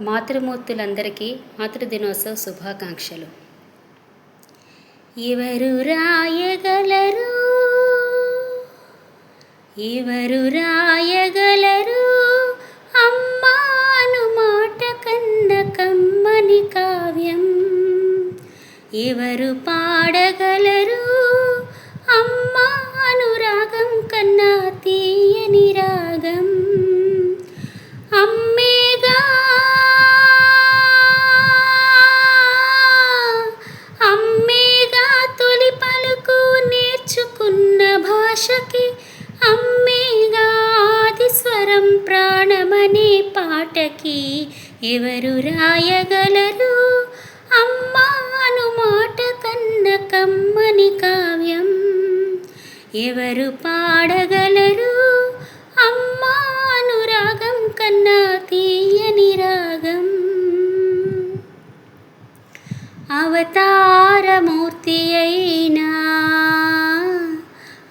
మాతృమూర్తులందరికీ మాతృదినోత్సవ శుభాకాంక్షలు. ఎవరు రాయగలరు, ఎవరు రాయగలరు అమ్మాను మాట కన్న కమ్మని కావ్యం, ఎవరు పాడగలరు అమ్మాను రాగం కన్నా తీయని రాగం. అమ్మేగా అమ్మేగా తొలి పలుకు నేర్చుకున్న భాషకి, అమ్మేగా ఆది స్వరం ప్రాణమనే పాటకి. ఎవరు రాయగలరు అమ్మాను మాట కన్న కమ్మని కావ్యం, ఎవరు పాడగలరు అమ్మాను రాగం కన్నా తీయని రాగం. అవతారమూర్తి అయినా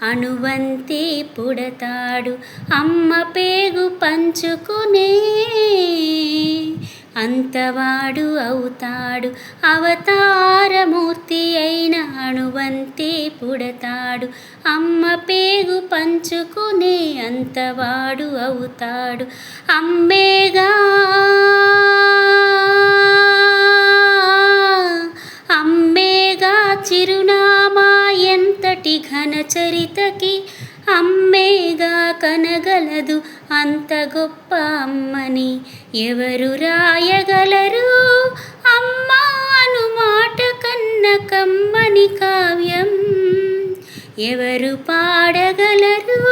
అణువంతే పుడతాడు, అమ్మ పేగు పంచుకునే అంతవాడు అవుతాడు. అవతారమూర్తి అయిన అణువంతే పుడతాడు, అమ్మ పేగు పంచుకునే అంతవాడు అవుతాడు. అమ్మేగా అమ్మేగా చిరునామా ఎంతటి ఘన చరితకి, అమ్మేగా కనగలదు అంత గొప్ప అమ్మని. ఎవరు రాయగలరు అమ్మాను మాట కన్న కమ్మని కావ్యం, ఎవరు పాడగలరు